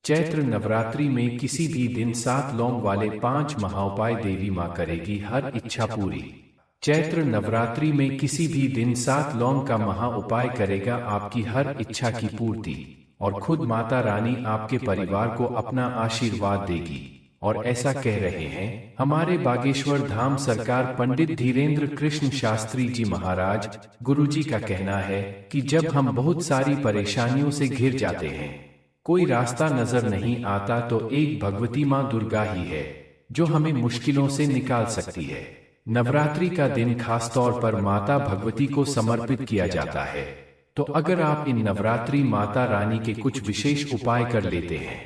चैत्र नवरात्रि में किसी भी दिन 7 लौंग वाले 5 महाउपाय देवी माँ करेगी हर इच्छा पूरी। चैत्र नवरात्रि में किसी भी दिन 7 लौंग का महा उपाय करेगा आपकी हर इच्छा की पूर्ति, और खुद माता रानी आपके परिवार को अपना आशीर्वाद देगी। और ऐसा कह रहे हैं हमारे बागेश्वर धाम सरकार पंडित धीरेन्द्र कृष्ण शास्त्री जी महाराज गुरु जी का कहना है कि जब हम बहुत सारी परेशानियों से घिर जाते हैं, कोई रास्ता नजर नहीं आता, तो एक भगवती माँ दुर्गा ही है जो हमें मुश्किलों से निकाल सकती है। नवरात्रि का दिन खास तौर पर माता भगवती को समर्पित किया जाता है, तो अगर आप इन नवरात्रि माता रानी के कुछ विशेष उपाय कर लेते हैं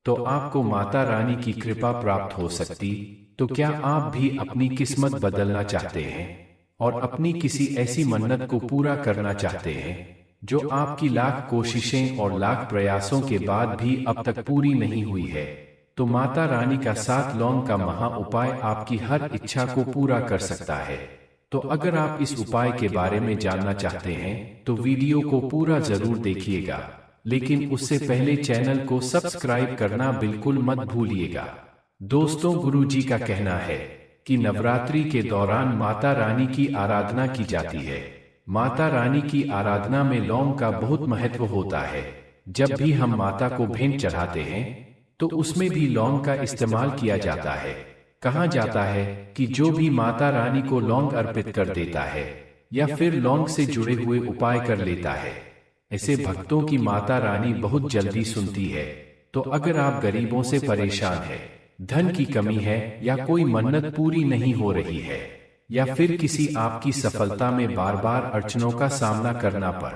तो आपको माता रानी की कृपा प्राप्त हो सकती। तो क्या आप भी अपनी किस्मत बदलना चाहते हैं और अपनी किसी ऐसी मन्नत को पूरा करना चाहते हैं जो आपकी लाख कोशिशें और लाख प्रयासों के बाद भी अब तक पूरी नहीं हुई है, तो माता रानी का 7 लौंग का महा उपाय आपकी हर इच्छा को पूरा कर सकता है। तो अगर आप इस उपाय के बारे में जानना चाहते हैं तो वीडियो को पूरा जरूर देखिएगा, लेकिन उससे पहले चैनल को सब्सक्राइब करना बिल्कुल मत भूलिएगा। दोस्तों, गुरु जी का कहना है कि नवरात्रि के दौरान माता रानी की आराधना की जाती है। माता रानी की आराधना में लौंग का बहुत महत्व होता है। जब भी हम माता को भेंट चढ़ाते हैं तो उसमें भी लौंग का इस्तेमाल किया जाता है। कहा जाता है कि जो भी माता रानी को लौंग अर्पित कर देता है या फिर लौंग से जुड़े हुए उपाय कर लेता है, ऐसे भक्तों की माता रानी बहुत जल्दी सुनती है। तो अगर आप गरीबों से परेशान हैं, धन की कमी है या कोई मन्नत पूरी नहीं हो रही है, या फिर किसी आपकी सफलता में बार बार अड़चनों का सामना करना पड़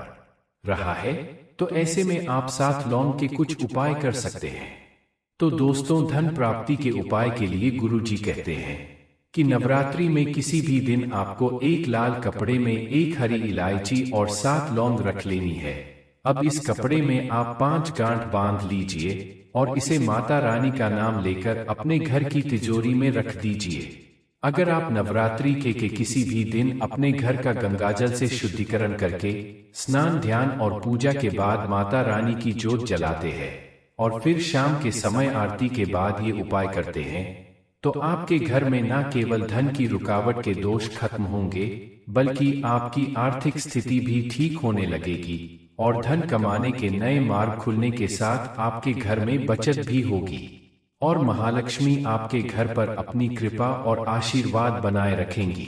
रहा है, तो ऐसे में आप 7 लौंग के कुछ उपाय कर सकते हैं। तो दोस्तों, धन प्राप्ति के उपाय के लिए गुरु जी कहते हैं कि नवरात्रि में किसी भी दिन आपको एक लाल कपड़े में एक हरी इलायची और 7 लौंग रख लेनी है। अब इस कपड़े में आप 5 गांठ बांध लीजिए और इसे माता रानी का नाम लेकर अपने घर की तिजोरी में रख दीजिए। अगर आप नवरात्रि के किसी भी दिन अपने घर का गंगाजल से शुद्धिकरण करके स्नान, ध्यान और पूजा के बाद माता रानी की जोत जलाते हैं और फिर शाम के समय आरती के बाद ये उपाय करते हैं, तो आपके घर में न केवल धन की रुकावट के दोष खत्म होंगे, बल्कि आपकी आर्थिक स्थिति भी ठीक होने लगेगी और धन कमाने के नए मार्ग खुलने के साथ आपके घर में बचत भी होगी और महालक्ष्मी आपके घर पर अपनी कृपा और आशीर्वाद बनाए रखेंगी।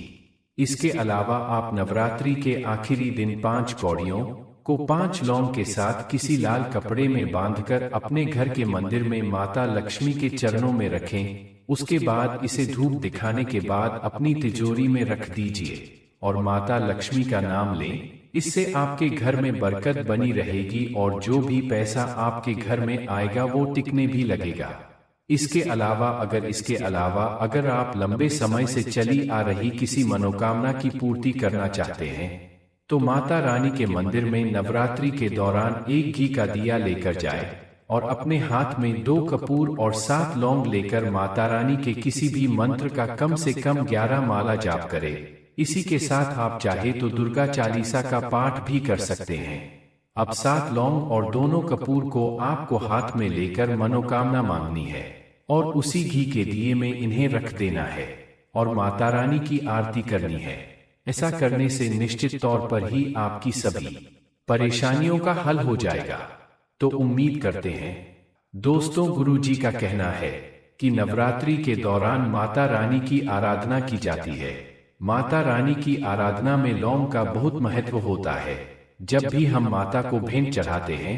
इसके अलावा आप नवरात्रि के आखिरी दिन 5 कौड़ियों को 5 लौंग के साथ किसी लाल कपड़े में बांधकर अपने घर के मंदिर में माता लक्ष्मी के चरणों में रखें। उसके बाद इसे धूप दिखाने के बाद अपनी तिजोरी में रख दीजिए और माता लक्ष्मी का नाम लें। इससे आपके घर में बरकत बनी रहेगी और जो भी पैसा आपके घर में आएगा वो टिकने भी लगेगा। इसके अलावा अगर आप लंबे समय से चली आ रही किसी मनोकामना की पूर्ति करना चाहते हैं, तो माता रानी के मंदिर में नवरात्रि के दौरान एक घी का दिया लेकर जाए और अपने हाथ में 2 कपूर और 7 लौंग लेकर माता रानी के किसी भी मंत्र का कम से कम 11 माला जाप करें। इसी के साथ आप चाहे तो दुर्गा चालीसा का पाठ भी कर सकते हैं। अब 7 लौंग और दोनों कपूर को आपको हाथ में लेकर मनोकामना मांगनी है और उसी घी के दिए में इन्हें रख देना है और माता रानी की आरती करनी है। ऐसा करने से निश्चित तौर पर ही आपकी सभी परेशानियों का हल हो जाएगा। तो उम्मीद करते हैं दोस्तों, गुरु जी का कहना है कि नवरात्रि के दौरान माता रानी की आराधना की जाती है। माता रानी की आराधना में लौंग का बहुत महत्व होता है। जब भी हम माता को भेंट चढ़ाते हैं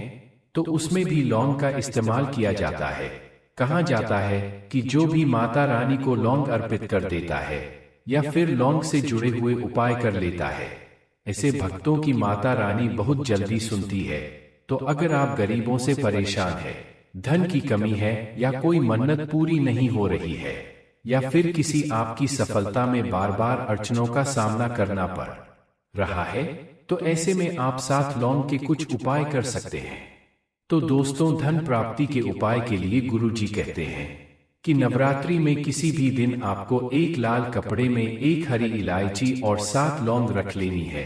तो उसमें भी लौंग का इस्तेमाल किया जाता है। कहा जाता है कि जो भी माता रानी को लौंग अर्पित कर देता है या फिर लौंग से जुड़े हुए उपाय कर लेता है, ऐसे भक्तों की माता रानी बहुत जल्दी सुनती है। तो अगर आप गरीबों से परेशान हैं, धन की कमी है या कोई मन्नत पूरी नहीं हो रही है, या फिर किसी आपकी सफलता में बार बार अड़चनों का सामना करना पड़ रहा है, तो ऐसे में आप 7 लौंग के कुछ उपाय कर सकते हैं। तो दोस्तों, धन प्राप्ति के उपाय के लिए गुरु जी कहते हैं कि नवरात्रि में किसी भी दिन आपको एक लाल कपड़े में एक हरी इलायची और 7 लौंग रख लेनी है।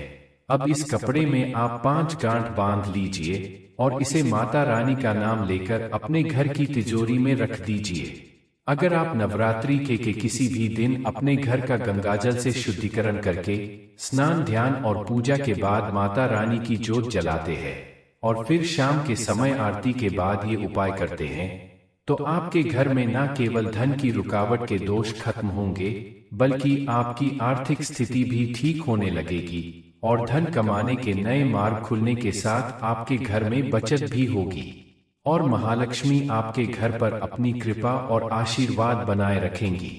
अब इस कपड़े में आप 5 गांठ बांध लीजिए और इसे माता रानी का नाम लेकर अपने घर की तिजोरी में रख दीजिए। अगर आप नवरात्रि के किसी भी दिन अपने घर का गंगाजल से शुद्धिकरण करके स्नान, ध्यान और पूजा के बाद माता रानी की जोत जलाते हैं और फिर शाम के समय आरती के बाद ये उपाय करते हैं, तो आपके घर में न केवल धन की रुकावट के दोष खत्म होंगे, बल्कि आपकी आर्थिक स्थिति भी ठीक होने लगेगी और धन कमाने के नए मार्ग खुलने के साथ आपके घर में बचत भी होगी और महालक्ष्मी आपके घर पर अपनी कृपा और आशीर्वाद बनाए रखेंगी।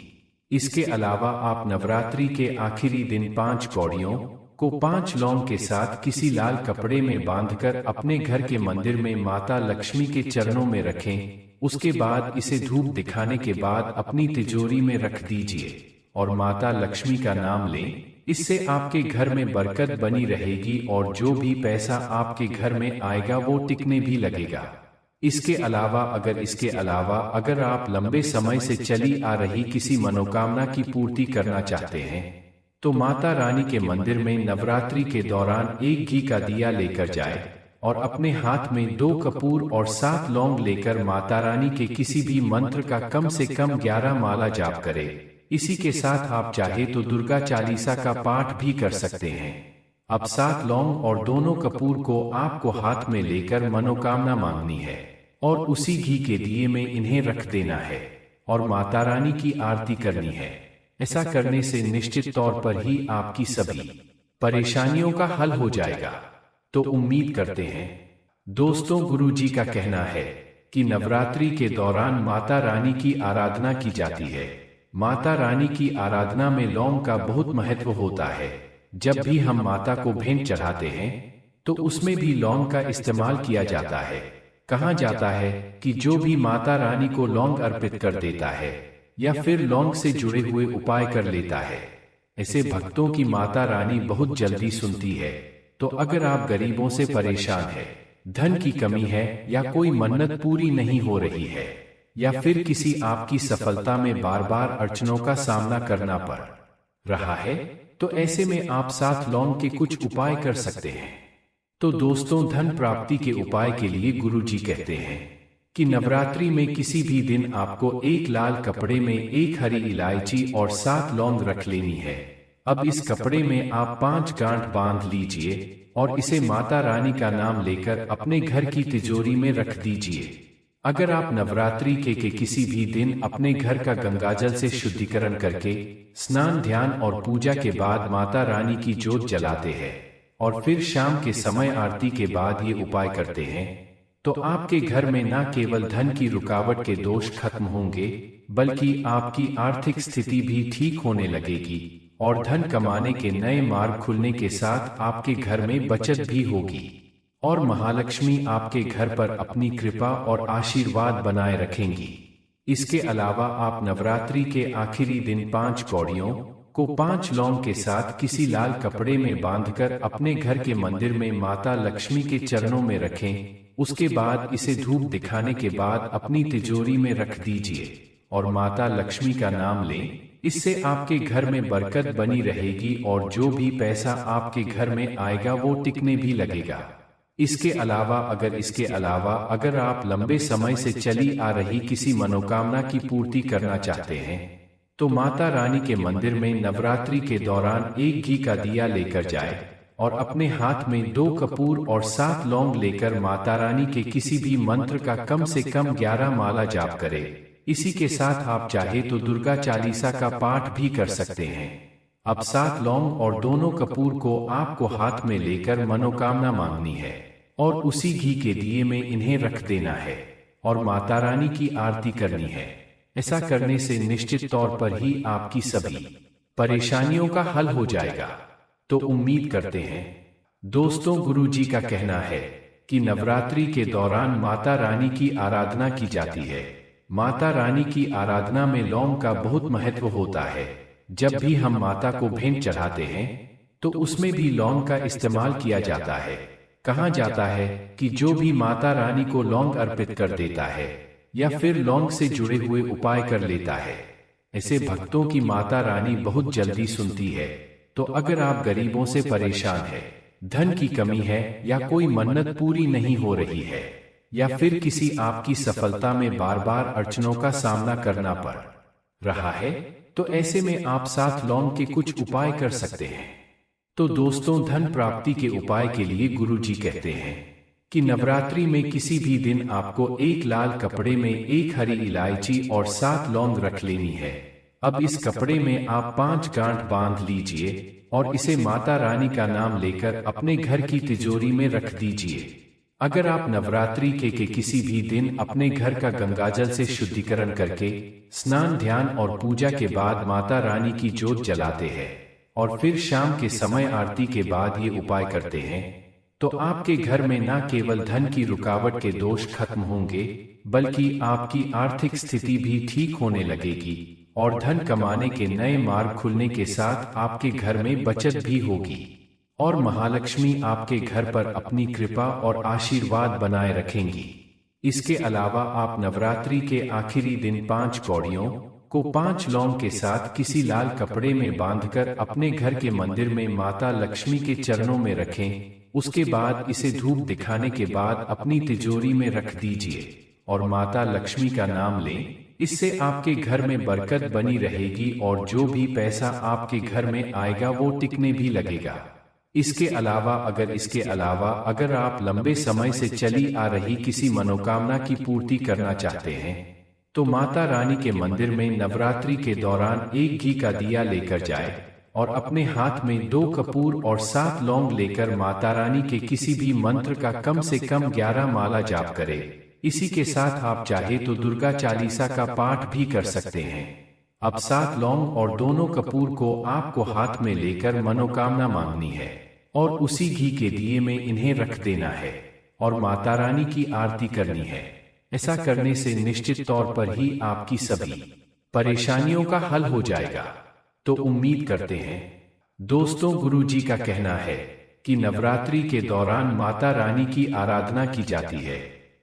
इसके अलावा आप नवरात्रि के आखिरी दिन 5 कौड़ियों को 5 लौंग के साथ किसी लाल कपड़े में बांधकर अपने घर के मंदिर में माता लक्ष्मी के चरणों में रखें। उसके बाद इसे धूप दिखाने के बाद अपनी तिजोरी में रख दीजिए और माता लक्ष्मी का नाम लें। इससे आपके घर में बरकत बनी रहेगी और जो भी पैसा आपके घर में आएगा वो टिकने भी लगेगा। इसके अलावा अगर आप लंबे समय से चली आ रही किसी मनोकामना की पूर्ति करना चाहते हैं, तो माता रानी के मंदिर में नवरात्रि के दौरान 1 घी का दिया लेकर जाए और अपने हाथ में 2 कपूर और 7 लौंग लेकर माता रानी के किसी भी मंत्र का कम से कम 11 माला जाप करें। इसी के साथ आप चाहे तो दुर्गा चालीसा का पाठ भी कर सकते हैं। अब 7 लौंग और दोनों कपूर को आपको हाथ में लेकर मनोकामना मांगनी है और उसी घी के दिए में इन्हें रख देना है और माता रानी की आरती करनी है। ऐसा करने से निश्चित तौर पर ही आपकी सभी परेशानियों का हल हो जाएगा। तो उम्मीद करते हैं दोस्तों, गुरुजी का कहना है कि नवरात्रि के दौरान माता रानी की आराधना की जाती है। माता रानी की आराधना में लौंग का बहुत महत्व होता है। जब भी हम माता को भेंट चढ़ाते हैं तो उसमें भी लौंग का इस्तेमाल किया जाता है। कहा जाता है कि जो भी माता रानी को लौंग अर्पित कर देता है या फिर लौंग से जुड़े हुए उपाय कर लेता है, ऐसे भक्तों की माता रानी बहुत जल्दी सुनती है। तो अगर आप गरीबों से परेशान हैं, धन की कमी है या कोई मन्नत पूरी नहीं हो रही है या फिर किसी आपकी सफलता में बार बार अड़चनों का सामना करना पड़ रहा है, तो ऐसे में आप 7 लौंग के कुछ उपाय कर सकते हैं। तो दोस्तों, धन प्राप्ति के उपाय के लिए गुरुजी कहते हैं कि नवरात्रि में किसी भी दिन आपको एक लाल कपड़े में 1 हरी इलायची और 7 लौंग रख लेनी है। अब इस कपड़े में आप 5 गांठ बांध लीजिए और इसे माता रानी का नाम लेकर अपने घर की तिजोरी में रख दीजिए। अगर आप नवरात्रि के किसी भी दिन अपने घर का गंगाजल से शुद्धिकरण करके स्नान, ध्यान और पूजा के बाद माता रानी की जोत जलाते हैं और फिर शाम के समय आरती के बाद ये उपाय करते हैं, तो आपके घर में न केवल धन की रुकावट के दोष खत्म होंगे, बल्कि आपकी आर्थिक स्थिति भी ठीक होने लगेगी और धन कमाने के नए मार्ग खुलने के साथ आपके घर में बचत भी होगी और महालक्ष्मी आपके घर पर अपनी कृपा और आशीर्वाद बनाए रखेंगी। इसके अलावा आप नवरात्रि के आखिरी दिन 5 कौड़ियों को 5 लौंग के साथ किसी लाल कपड़े में बांधकर अपने घर के मंदिर में माता लक्ष्मी के चरणों में रखें। उसके बाद इसे धूप दिखाने के बाद अपनी तिजोरी में रख दीजिए और माता लक्ष्मी का नाम लें। इससे आपके घर में बरकत बनी रहेगी और जो भी पैसा आपके घर में आएगा वो टिकने भी लगेगा। इसके अलावा अगर आप लंबे समय से चली आ रही किसी मनोकामना की पूर्ति करना चाहते हैं, तो माता रानी के मंदिर में नवरात्रि के दौरान 1 घी का दिया लेकर जाए और अपने हाथ में 2 कपूर और 7 लौंग लेकर माता रानी के किसी भी मंत्र का कम से कम 11 माला जाप करें। इसी के साथ आप चाहे तो दुर्गा चालीसा का पाठ भी कर सकते हैं। अब 7 लौंग और दोनों कपूर को आपको हाथ में लेकर मनोकामना मांगनी है और उसी घी के दिए में इन्हें रख देना है और माता रानी की आरती करनी है। ऐसा करने से निश्चित तौर पर ही आपकी सभी परेशानियों का हल हो जाएगा। तो उम्मीद करते हैं दोस्तों, गुरुजी का कहना है कि नवरात्रि के दौरान माता रानी की आराधना की जाती है। माता रानी की आराधना में लौंग का बहुत महत्व होता है। जब भी हम माता को भेंट चढ़ाते हैं तो उसमें भी लौंग का इस्तेमाल किया जाता है। कहा जाता है कि जो भी माता रानी को लौंग अर्पित कर देता है या फिर लौंग से जुड़े हुए उपाय कर लेता है, ऐसे भक्तों की माता रानी बहुत जल्दी सुनती है। तो अगर आप गरीबों से परेशान हैं, धन की कमी है या कोई मन्नत पूरी नहीं हो रही है, या फिर किसी आपकी सफलता में बार बार अड़चनों का सामना करना पड़ रहा है, तो ऐसे में आप 7 लौंग के कुछ उपाय कर सकते हैं। तो दोस्तों, धन प्राप्ति के उपाय के लिए गुरुजी कहते हैं कि नवरात्रि में किसी भी दिन आपको एक लाल कपड़े में एक हरी इलायची और 7 लौंग रख लेनी है। अब इस कपड़े में आप 5 गांठ बांध लीजिए और इसे माता रानी का नाम लेकर अपने घर की तिजोरी में रख दीजिए। अगर आप नवरात्रि के किसी भी दिन अपने घर का गंगाजल से शुद्धिकरण करके स्नान, ध्यान और पूजा के बाद माता रानी की जोत जलाते हैं और फिर शाम के समय आरती के बाद ये उपाय करते हैं, तो आपके घर में न केवल धन की रुकावट के दोष खत्म होंगे, बल्कि आपकी आर्थिक स्थिति भी ठीक होने लगेगी और धन कमाने के नए मार्ग खुलने के साथ आपके घर में बचत भी होगी और महालक्ष्मी आपके घर पर अपनी कृपा और आशीर्वाद बनाए रखेंगी। इसके अलावा आप नवरात्रि के आखिरी दिन 5 कौड़ियों को 5 लौंग के साथ किसी लाल कपड़े में बांधकर अपने घर के मंदिर में माता लक्ष्मी के चरणों में रखें। उसके बाद इसे धूप दिखाने के बाद अपनी तिजोरी में रख दीजिए और माता लक्ष्मी का नाम लें। इससे आपके घर में बरकत बनी रहेगी और जो भी पैसा आपके घर में आएगा वो टिकने भी लगेगा। इसके अलावा अगर आप लंबे समय से चली आ रही किसी मनोकामना की पूर्ति करना चाहते हैं, तो माता रानी के मंदिर में नवरात्रि के दौरान एक घी का दिया लेकर जाए और अपने हाथ में 2 कपूर और 7 लौंग लेकर माता रानी के किसी भी मंत्र का कम से कम 11 माला जाप करें। इसी के साथ आप चाहे तो दुर्गा चालीसा का पाठ भी कर सकते हैं। अब 7 लौंग और दोनों कपूर को आपको हाथ में लेकर मनोकामना मांगनी है और उसी घी के दिए में इन्हें रख देना है और माता रानी की आरती करनी है। ऐसा करने से निश्चित तौर पर ही आपकी सभी परेशानियों का हल हो जाएगा। तो उम्मीद करते हैं दोस्तों, गुरुजी का कहना है कि नवरात्रि के दौरान माता रानी की आराधना की जाती है।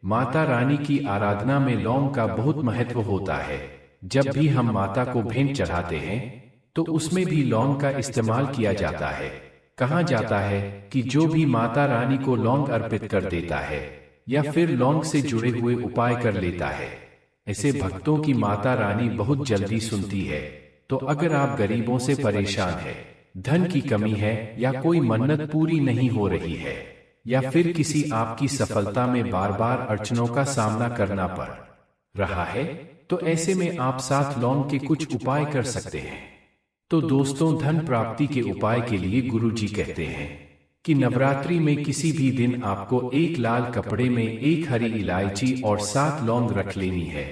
माता रानी की आराधना में लौंग का बहुत महत्व होता है। जब भी हम माता को भेंट चढ़ाते हैं तो उसमें भी लौंग का इस्तेमाल किया जाता है। कहा जाता है कि जो भी माता रानी को लौंग अर्पित कर देता है या फिर लौंग से जुड़े हुए उपाय कर लेता है, ऐसे भक्तों की माता रानी बहुत जल्दी सुनती है। तो अगर आप गरीबों से परेशान हैं, धन की कमी है या कोई मन्नत पूरी नहीं हो रही है, या फिर किसी आपकी सफलता में बार बार अड़चनों का सामना करना पड़ रहा है, तो ऐसे में आप 7 लौंग के कुछ उपाय कर सकते हैं। तो दोस्तों, धन प्राप्ति के उपाय के लिए गुरुजी कहते हैं कि नवरात्रि में किसी भी दिन आपको एक लाल कपड़े में एक हरी इलायची और 7 लौंग रख लेनी है।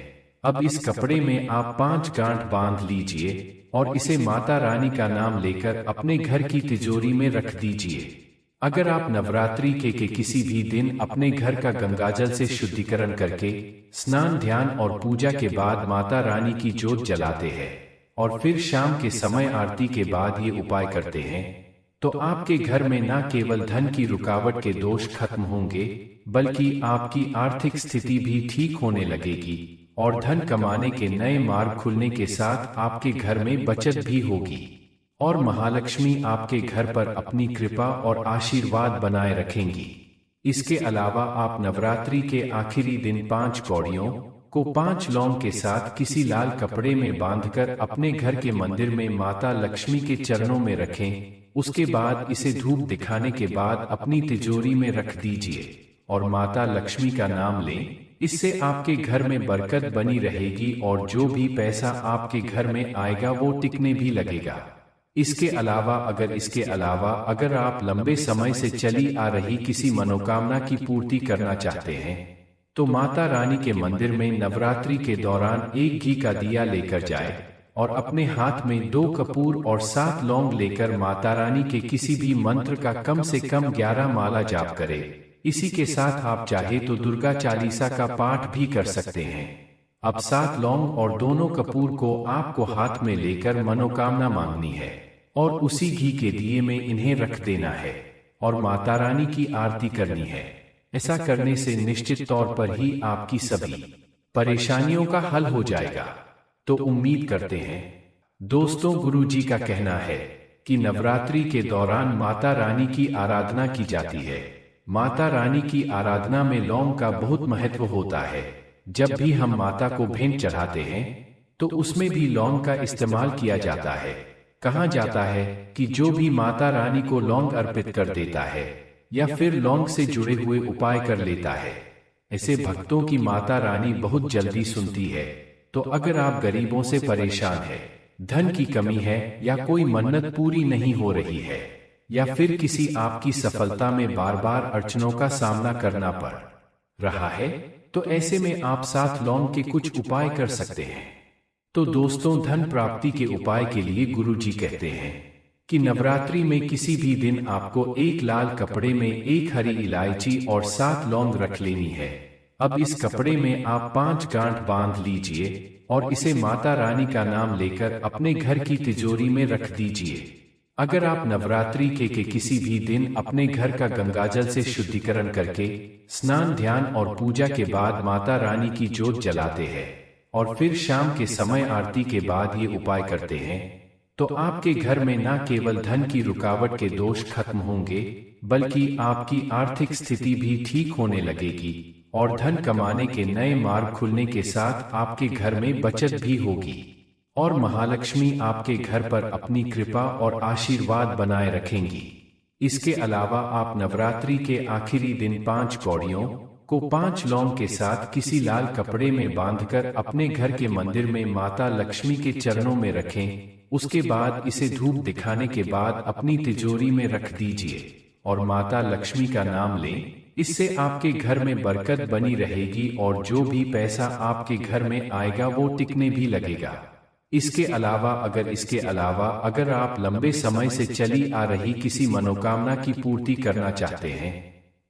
अब इस कपड़े में आप 5 गांठ बांध लीजिए और इसे माता रानी का नाम लेकर अपने घर की तिजोरी में रख दीजिए। अगर आप नवरात्रि के किसी भी दिन अपने घर का गंगाजल से शुद्धिकरण करके स्नान, ध्यान और पूजा के बाद माता रानी की जोत जलाते हैं और फिर शाम के समय आरती के बाद ये उपाय करते हैं, तो आपके घर में न केवल धन की रुकावट के दोष खत्म होंगे, बल्कि आपकी आर्थिक स्थिति भी ठीक होने लगेगी और धन कमाने के नए मार्ग खुलने के साथ आपके घर में बचत भी होगी और महालक्ष्मी आपके घर पर अपनी कृपा और आशीर्वाद बनाए रखेंगी। इसके अलावा आप नवरात्रि के आखिरी दिन 5 कौड़ियों को 5 लौंग के साथ किसी लाल कपड़े में बांधकर अपने घर के मंदिर में माता लक्ष्मी के चरणों में रखें। उसके बाद इसे धूप दिखाने के बाद अपनी तिजोरी में रख दीजिए और माता लक्ष्मी का नाम लें। इससे आपके घर में बरकत बनी रहेगी और जो भी पैसा आपके घर में आएगा वो टिकने भी लगेगा। इसके अलावा अगर आप लंबे समय से चली आ रही किसी मनोकामना की पूर्ति करना चाहते हैं, तो माता रानी के मंदिर में नवरात्रि के दौरान एक घी का दिया लेकर जाए और अपने हाथ में 2 कपूर और 7 लौंग लेकर माता रानी के किसी भी मंत्र का कम से कम 11 माला जाप करें। इसी के साथ आप चाहे तो दुर्गा चालीसा का पाठ भी कर सकते हैं। अब 7 लौंग और दोनों कपूर को आपको हाथ में लेकर मनोकामना मांगनी है और उसी घी के दिए में इन्हें रख देना है और माता रानी की आरती करनी है। ऐसा करने से निश्चित तौर पर ही आपकी सभी परेशानियों का हल हो जाएगा। तो उम्मीद करते हैं दोस्तों, गुरुजी का कहना है कि नवरात्रि के दौरान माता रानी की आराधना की जाती है। माता रानी की आराधना में लौंग का बहुत महत्व होता है। जब भी हम माता को भेंट चढ़ाते हैं तो उसमें भी लौंग का इस्तेमाल किया जाता है। कहा जाता है कि जो भी माता रानी को लौंग अर्पित कर देता है या फिर लौंग से जुड़े हुए उपाय कर लेता है, ऐसे भक्तों की माता रानी बहुत जल्दी सुनती है। तो अगर आप गरीबों से परेशान हैं, धन की कमी है या कोई मन्नत पूरी नहीं हो रही है या फिर किसी आपकी सफलता में बार बार अड़चनों का सामना करना पड़ रहा है, तो ऐसे में आप 7 लौंग के कुछ उपाय कर सकते हैं। तो दोस्तों, धन प्राप्ति के उपाय के लिए गुरुजी कहते हैं कि नवरात्रि में किसी भी दिन आपको एक लाल कपड़े में एक हरी इलायची और 7 लौंग रख लेनी है। अब इस कपड़े में आप 5 गांठ बांध लीजिए और इसे माता रानी का नाम लेकर अपने घर की तिजोरी में रख दीजिए। अगर आप नवरात्रि के किसी भी दिन अपने घर का गंगाजल से शुद्धिकरण करके स्नान, ध्यान और पूजा के बाद माता रानी की जोत जलाते हैं और फिर शाम के समय आरती के बाद ये उपाय करते हैं, तो आपके घर में न केवल धन की रुकावट के दोष खत्म होंगे, बल्कि आपकी आर्थिक स्थिति भी ठीक होने लगेगी और धन कमाने के नए मार्ग खुलने के साथ आपके घर में बचत भी होगी और महालक्ष्मी आपके घर पर अपनी कृपा और आशीर्वाद बनाए रखेंगी। इसके अलावा आप नवरात्रि के आखिरी दिन 5 कौड़ियों को 5 लौंग के साथ किसी लाल कपड़े में बांधकर अपने घर के मंदिर में माता लक्ष्मी के चरणों में रखें। उसके बाद इसे धूप दिखाने के बाद अपनी तिजोरी में रख दीजिए और माता लक्ष्मी का नाम लें। इससे आपके घर में बरकत बनी रहेगी और जो भी पैसा आपके घर में आएगा वो टिकने भी लगेगा। इसके अलावा अगर आप लंबे समय से चली आ रही किसी मनोकामना की पूर्ति करना चाहते हैं,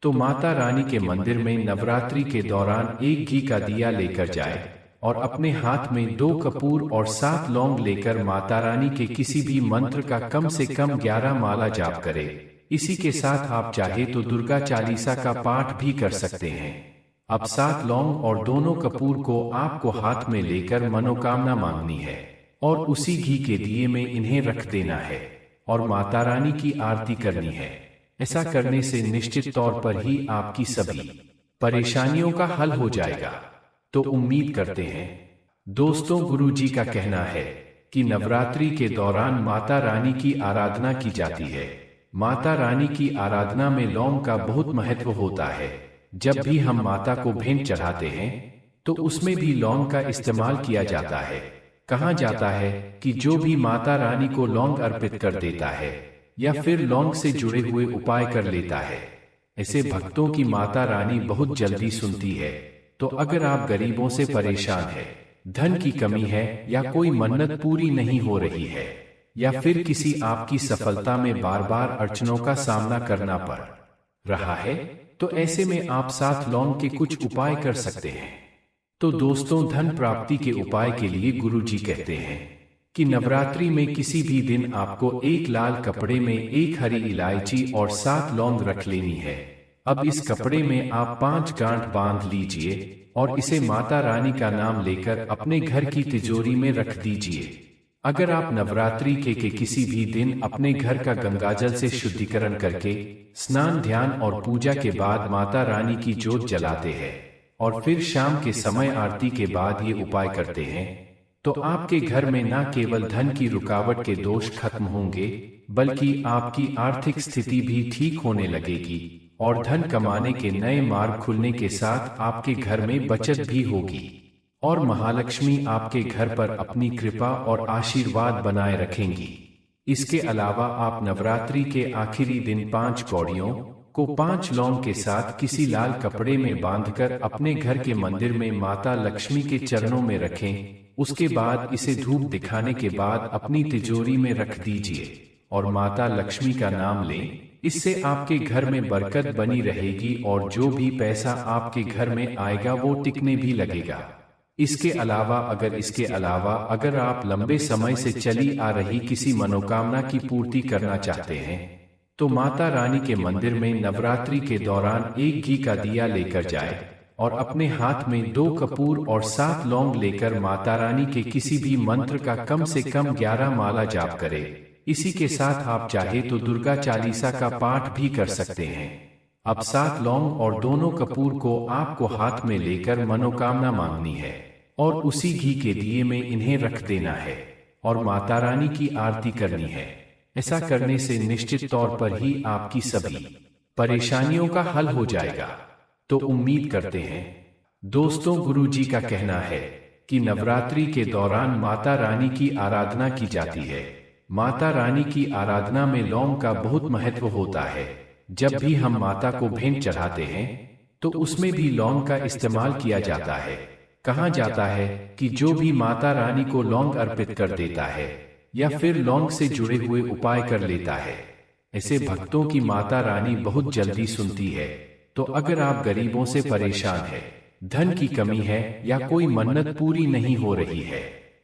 तो माता रानी के मंदिर में नवरात्रि के दौरान एक घी का दिया लेकर जाए और अपने हाथ में 2 कपूर और 7 लौंग लेकर माता रानी के किसी भी मंत्र का कम से कम 11 माला जाप करें। इसी के साथ आप चाहे तो दुर्गा चालीसा का पाठ भी कर सकते हैं। अब 7 लौंग और दोनों कपूर को आपको हाथ में लेकर मनोकामना मांगनी है और उसी घी के दिए में इन्हें रख देना है और माता रानी की आरती करनी है। ऐसा करने से निश्चित तौर पर ही आपकी सभी परेशानियों का हल हो जाएगा। तो उम्मीद करते हैं दोस्तों, गुरुजी का कहना है कि नवरात्रि के दौरान माता रानी की आराधना की जाती है। माता रानी की आराधना में लौंग का बहुत महत्व होता है। जब भी हम माता को भेंट चढ़ाते हैं तो उसमें भी लौंग का इस्तेमाल किया जाता है। कहा जाता है कि जो भी माता रानी को लौंग अर्पित कर देता है या फिर लौंग से जुड़े हुए उपाय कर लेता है, ऐसे भक्तों की माता रानी बहुत जल्दी सुनती है। तो अगर आप गरीबों से परेशान हैं, धन की कमी है या कोई मन्नत पूरी नहीं हो रही है या फिर किसी आपकी सफलता में बार बार अड़चनों का सामना करना पड़ रहा है, तो ऐसे में आप 7 लौंग के कुछ उपाय कर सकते हैं। तो दोस्तों, धन प्राप्ति के उपाय के लिए गुरुजी कहते हैं कि नवरात्रि में किसी भी दिन आपको एक लाल कपड़े में एक हरी इलायची और 7 लौंग रख लेनी है। अब इस कपड़े में आप 5 गांठ बांध लीजिए और इसे माता रानी का नाम लेकर अपने घर की तिजोरी में रख दीजिए। अगर आप नवरात्रि के किसी भी दिन अपने घर का गंगाजल से शुद्धिकरण करके स्नान, ध्यान और पूजा के बाद माता रानी की जोत जलाते हैं और फिर शाम के समय आरती के बाद ये उपाय करते हैं, तो आपके घर में न केवल धन की रुकावट के दोष खत्म होंगे, बल्कि आपकी आर्थिक स्थिति भी ठीक होने लगेगी और धन कमाने के नए मार्ग खुलने के साथ आपके घर में बचत भी होगी और महालक्ष्मी आपके घर पर अपनी कृपा और आशीर्वाद बनाए रखेंगी। इसके अलावा आप नवरात्रि के आखिरी दिन 5 कौड़ियों को 5 लौंग के साथ किसी लाल कपड़े में बांधकर अपने घर के मंदिर में माता लक्ष्मी के चरणों में रखें। उसके बाद इसे धूप दिखाने के बाद अपनी तिजोरी में रख दीजिए और माता लक्ष्मी का नाम लें। इससे आपके घर में बरकत बनी रहेगी और जो भी पैसा आपके घर में आएगा वो टिकने भी लगेगा। इसके अलावा अगर आप लंबे समय से चली आ रही किसी मनोकामना की पूर्ति करना चाहते हैं, तो माता रानी के मंदिर में नवरात्रि के दौरान एक घी का दिया लेकर जाए और अपने हाथ में 2 कपूर और 7 लौंग लेकर माता रानी के किसी भी मंत्र का कम से कम 11 माला जाप करें। इसी के साथ आप चाहे तो दुर्गा चालीसा का पाठ भी कर सकते हैं। अब 7 लौंग और दोनों कपूर को आपको हाथ में लेकर मनोकामना मांगनी है और उसी घी के दिए में इन्हें रख देना है और माता रानी की आरती करनी है। ऐसा करने से निश्चित तौर पर ही आपकी सभी परेशानियों का हल हो जाएगा। तो उम्मीद करते हैं दोस्तों, गुरुजी का कहना है कि नवरात्रि के दौरान माता रानी की आराधना की जाती है। माता रानी की आराधना में लौंग का बहुत महत्व होता है। जब भी हम माता को भेंट चढ़ाते हैं तो उसमें भी लौंग का इस्तेमाल किया जाता है। कहा जाता है कि जो भी माता रानी को लौंग अर्पित कर देता है या फिर लौंग से जुड़े हुए उपाय कर लेता है, ऐसे भक्तों की माता रानी बहुत जल्दी सुनती है। तो अगर आप गरीबों से परेशान हैं, धन की कमी है या कोई मन्नत पूरी नहीं हो रही है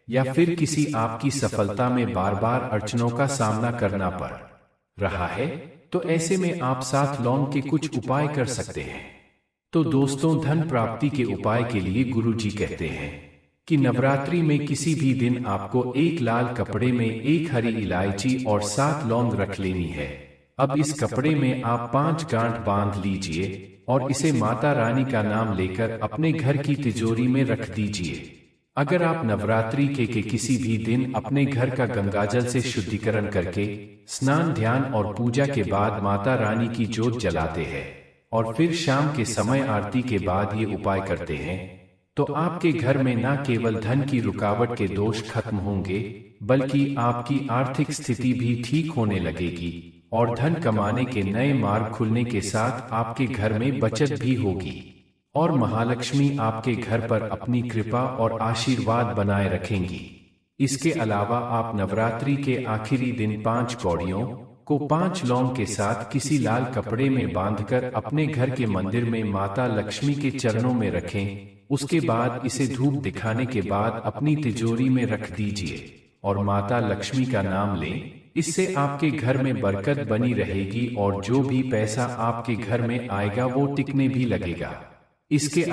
या फिर किसी आपकी सफलता में बार बार अड़चनों का सामना करना पड़ रहा है, तो ऐसे में आप 7 लौंग के कुछ उपाय कर सकते हैं। तो दोस्तों, धन प्राप्ति के उपाय के लिए गुरुजी कहते हैं कि नवरात्रि में किसी भी दिन आपको एक लाल कपड़े में एक हरी इलायची और 7 लौंग रख लेनी है। अब इस कपड़े में आप 5 गांठ बांध लीजिए और इसे माता रानी का नाम लेकर अपने घर की तिजोरी में रख दीजिए। अगर आप नवरात्रि के किसी भी दिन अपने घर का गंगाजल से शुद्धिकरण करके स्नान, ध्यान और पूजा के बाद माता रानी की जोत जलाते हैं और फिर शाम के समय आरती के बाद ये उपाय करते हैं, तो आपके घर में न केवल धन की रुकावट के दोष खत्म होंगे, बल्कि आपकी आर्थिक स्थिति भी ठीक होने लगेगी और धन कमाने के नए मार्ग खुलने के साथ आपके घर में बचत भी होगी और महालक्ष्मी आपके घर पर अपनी कृपा और आशीर्वाद बनाए रखेंगी। इसके अलावा आप नवरात्रि के आखिरी दिन 5 कौड़ियों को 5 लौंग के साथ किसी लाल कपड़े में बांधकर अपने घर के मंदिर में माता लक्ष्मी के चरणों में रखें। उसके बाद इसे धूप दिखाने के बाद अपनी तिजोरी में रख दीजिए और माता लक्ष्मी का नाम लें। इससे आपके घर में बरकत बनी रहेगी और जो भी पैसा आपके घर में आएगा वो टिकने भी लगेगा। इसके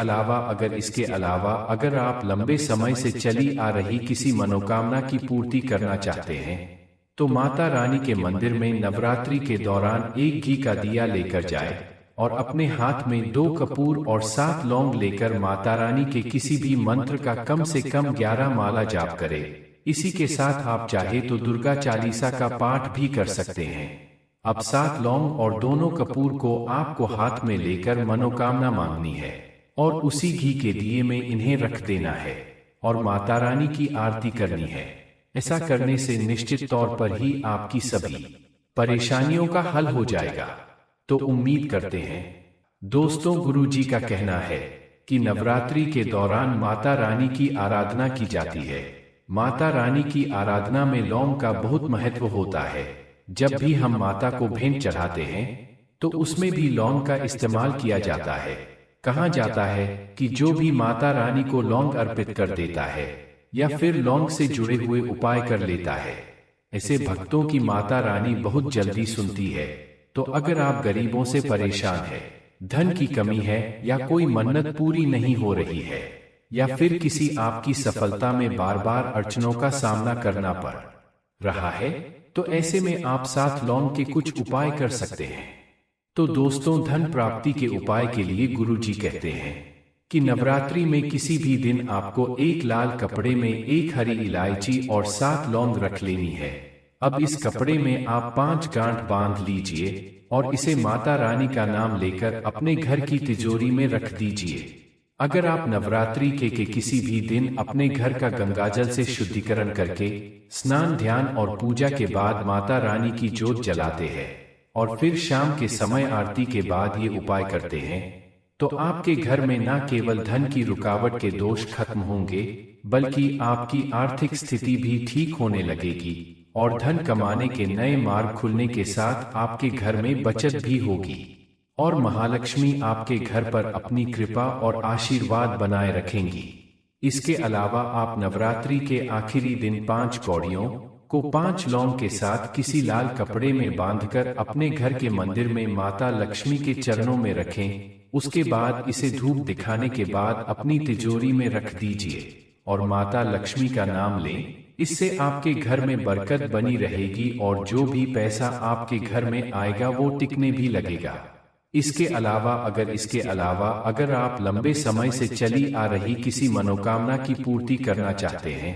अलावा अगर आप लंबे समय से चली आ रही किसी मनोकामना की पूर्ति करना चाहते हैं, तो माता रानी के मंदिर में नवरात्रि के दौरान एक घी का दिया लेकर जाए और अपने हाथ में 2 कपूर और 7 लौंग लेकर माता रानी के किसी भी मंत्र का कम से कम 11 माला जाप करें। इसी के साथ आप चाहे तो दुर्गा चालीसा का पाठ भी कर सकते हैं। अब 7 लौंग और दोनों कपूर को आपको हाथ में लेकर मनोकामना मांगनी है और उसी घी के दिए में इन्हें रख देना है और माता रानी की आरती करनी है। ऐसा करने से निश्चित तौर पर ही आपकी सभी परेशानियों का हल हो जाएगा। तो उम्मीद करते हैं दोस्तों, गुरुजी का कहना है कि नवरात्रि के दौरान माता रानी की आराधना की जाती है। माता रानी की आराधना में लौंग का बहुत महत्व होता है। जब भी हम माता को भेंट चढ़ाते हैं तो उसमें भी लौंग का इस्तेमाल किया जाता है। कहा जाता है कि जो भी माता रानी को लौंग अर्पित कर देता है या फिर लौंग से जुड़े हुए उपाय कर लेता है, ऐसे भक्तों की माता रानी बहुत जल्दी सुनती है। तो अगर आप गरीबों से परेशान हैं, धन की कमी है या कोई मन्नत पूरी नहीं हो रही है या फिर किसी आपकी सफलता में बार बार अड़चनों का सामना करना पड़ रहा है, तो ऐसे में आप 7 लौंग के कुछ उपाय कर सकते हैं। तो दोस्तों, धन प्राप्ति के उपाय के लिए गुरुजी कहते हैं कि नवरात्रि में किसी भी दिन आपको एक लाल कपड़े में एक हरी इलायची और 7 लौंग रख लेनी है। अब इस कपड़े में आप 5 गांठ बांध लीजिए और इसे माता रानी का नाम लेकर अपने घर की तिजोरी में रख दीजिए। अगर आप नवरात्रि के किसी भी दिन अपने घर का गंगाजल से शुद्धिकरण करके स्नान, ध्यान और पूजा के बाद माता रानी की जोत जलाते हैं और फिर शाम के समय आरती के बाद ये उपाय करते हैं, तो आपके घर में न केवल धन की रुकावट के दोष खत्म होंगे, बल्कि आपकी आर्थिक स्थिति भी ठीक होने लगेगी और धन कमाने के नए मार्ग खुलने के साथ आपके घर में बचत भी होगी और महालक्ष्मी आपके घर पर अपनी कृपा और आशीर्वाद बनाए रखेंगी। इसके अलावा आप नवरात्रि के आखिरी दिन 5 कौड़ियों को 5 लौंग के साथ किसी लाल कपड़े में बांधकर अपने घर के मंदिर में माता लक्ष्मी के चरणों में रखें। उसके बाद इसे धूप दिखाने के बाद अपनी तिजोरी में रख दीजिए और माता लक्ष्मी का नाम लें। इससे आपके घर में बरकत बनी रहेगी और जो भी पैसा आपके घर में आएगा वो टिकने भी लगेगा। इसके अलावा अगर आप लंबे समय से चली आ रही किसी मनोकामना की पूर्ति करना चाहते हैं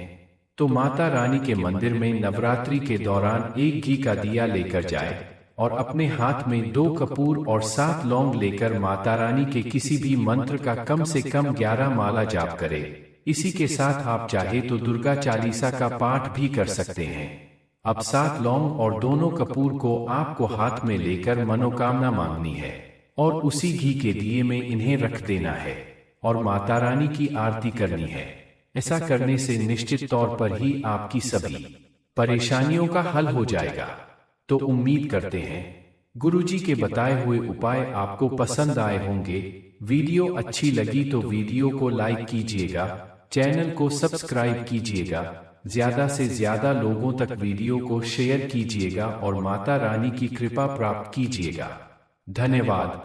तो माता रानी के मंदिर में नवरात्रि के दौरान एक घी का दिया लेकर जाए और अपने हाथ में 2 कपूर और 7 लौंग लेकर माता रानी के किसी भी मंत्र का कम से कम 11 माला जाप करें। इसी के साथ आप चाहे तो दुर्गा चालीसा का पाठ भी कर सकते हैं। अब 7 लौंग और दोनों कपूर को आपको हाथ में लेकर मनोकामना मांगनी है और उसी घी के दिए में इन्हें रख देना है और माता रानी की आरती करनी है। ऐसा करने से निश्चित तौर पर ही आपकी सभी परेशानियों का हल हो जाएगा। तो उम्मीद करते हैं गुरुजी के बताए हुए उपाय आपको पसंद आए होंगे। वीडियो अच्छी लगी तो वीडियो को लाइक कीजिएगा, चैनल को सब्सक्राइब कीजिएगा, ज्यादा से ज्यादा लोगों तक वीडियो को शेयर कीजिएगा और माता रानी की कृपा प्राप्त कीजिएगा। धन्यवाद।